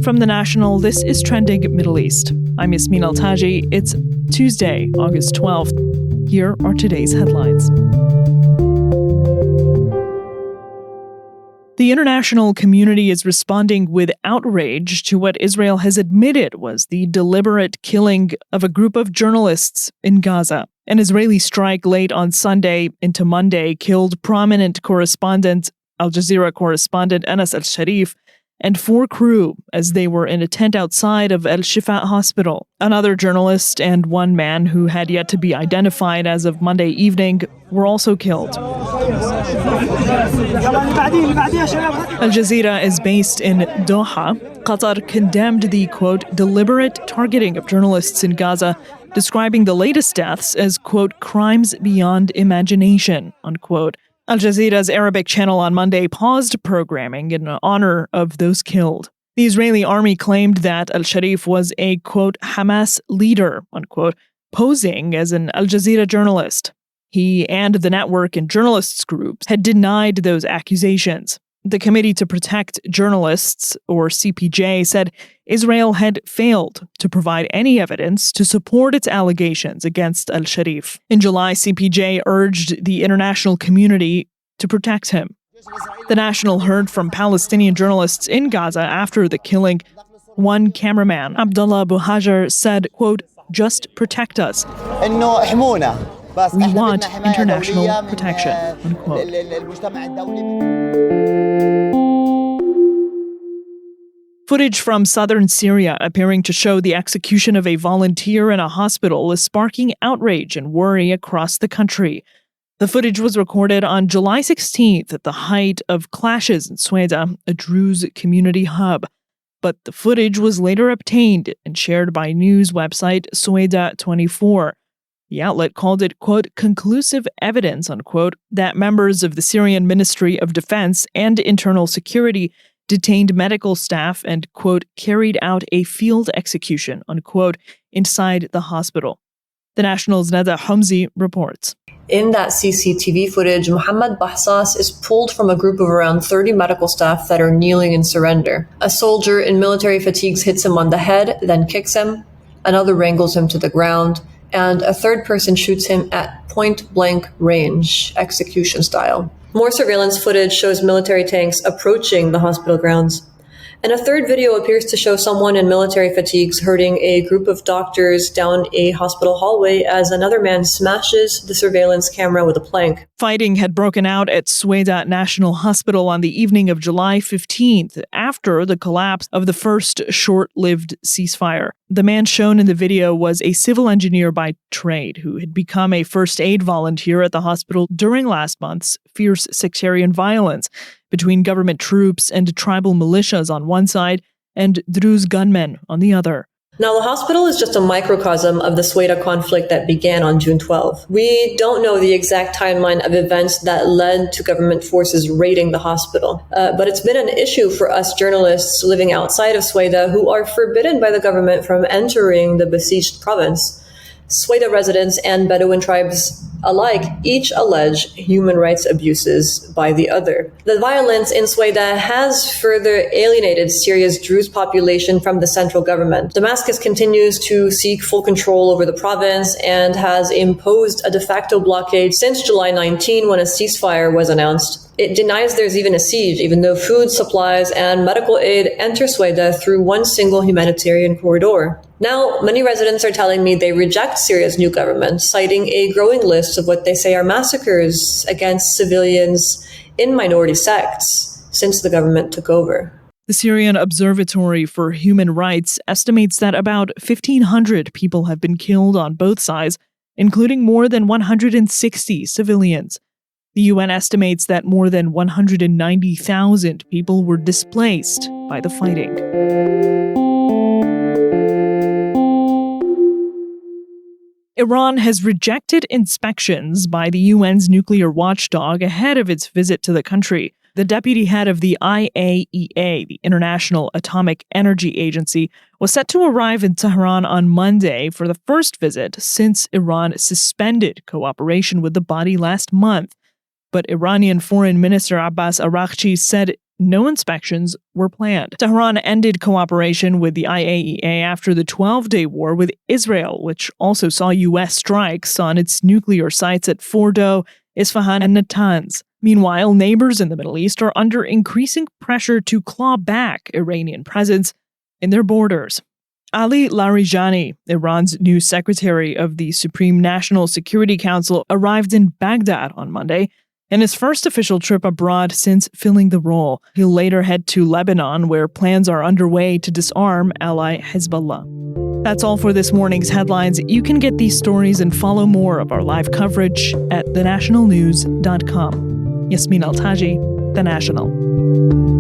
From The National, this is Trending Middle East. I'm Yasmin Al-Taji. It's Tuesday, August 12th. Here are today's headlines. The international community is responding with outrage to what Israel has admitted was the deliberate killing of a group of journalists in Gaza. An Israeli strike late on Sunday into Monday killed prominent Al Jazeera correspondent Anas Al Sharif and 4 crew as they were in a tent outside of Al Shifa hospital. Another journalist and 1 man who had yet to be identified as of Monday evening were also killed. Al Jazeera is based in Doha. Qatar condemned the, quote, deliberate targeting of journalists in Gaza, describing the latest deaths as, quote, crimes beyond imagination, unquote. Al Jazeera's Arabic channel on Monday paused programming in honor of those killed. The Israeli army claimed that Al Sharif was a, quote, Hamas leader, unquote, posing as an Al Jazeera journalist. He and the network and journalists groups had denied those accusations. The Committee to Protect Journalists, or CPJ, said Israel had failed to provide any evidence to support its allegations against Al Sharif. In July, CPJ urged the international community to protect him. The National heard from Palestinian journalists in Gaza after the killing. One cameraman, Abdullah Buhajar, said, quote, just protect us. We want international protection, unquote. Footage from southern Syria appearing to show the execution of a volunteer in a hospital is sparking outrage and worry across the country. The footage was recorded on July 16th at the height of clashes in Sweida, a Druze community hub. But the footage was later obtained and shared by news website Sweida 24. The outlet called it, quote, conclusive evidence, unquote, that members of the Syrian Ministry of Defense and Internal Security detained medical staff and, quote, carried out a field execution, unquote, inside the hospital. The National's Nada Homsi reports. In that CCTV footage, Mohammed Bahsas is pulled from a group of around 30 medical staff that are kneeling in surrender. A soldier in military fatigues hits him on the head, then kicks him. Another wrangles him to the ground. And a third person shoots him at point-blank range, execution style. More surveillance footage shows military tanks approaching the hospital grounds. And a third video appears to show someone in military fatigues herding a group of doctors down a hospital hallway as another man smashes the surveillance camera with a plank. Fighting had broken out at Sweida National Hospital on the evening of July 15th, after the collapse of the first short-lived ceasefire. The man shown in the video was a civil engineer by trade who had become a first aid volunteer at the hospital during last month's fierce sectarian violence between government troops and tribal militias on one side and Druze gunmen on the other. Now, the hospital is just a microcosm of the Sweida conflict that began on June 12. We don't know the exact timeline of events that led to government forces raiding the hospital, but it's been an issue for us journalists living outside of Sweida who are forbidden by the government from entering the besieged province. Sweida residents and Bedouin tribes alike each allege human rights abuses by the other. The violence in Sweida has further alienated Syria's Druze population from the central government. Damascus continues to seek full control over the province and has imposed a de facto blockade since July 19 when a ceasefire was announced. It denies there's even a siege, even though food supplies and medical aid enter Sweida through one single humanitarian corridor. Now, many residents are telling me they reject Syria's new government, citing a growing list of what they say are massacres against civilians in minority sects since the government took over. The Syrian Observatory for Human Rights estimates that about 1,500 people have been killed on both sides, including more than 160 civilians. The UN estimates that more than 190,000 people were displaced by the fighting. Iran has rejected inspections by the UN's nuclear watchdog ahead of its visit to the country. The deputy head of the IAEA, the International Atomic Energy Agency, was set to arrive in Tehran on Monday for the first visit since Iran suspended cooperation with the body last month. But Iranian Foreign Minister Abbas Araghchi said no inspections were planned. Tehran ended cooperation with the IAEA after the 12-day war with Israel, which also saw U.S. strikes on its nuclear sites at Fordo, Isfahan, and Natanz. Meanwhile, neighbors in the Middle East are under increasing pressure to claw back Iranian presence in their borders. Ali Larijani, Iran's new secretary of the Supreme National Security Council, arrived in Baghdad on Monday in his first official trip abroad since filling the role. He'll later head to Lebanon, where plans are underway to disarm ally Hezbollah. That's all for this morning's headlines. You can get these stories and follow more of our live coverage at thenationalnews.com. Yasmin Al-Taji, The National.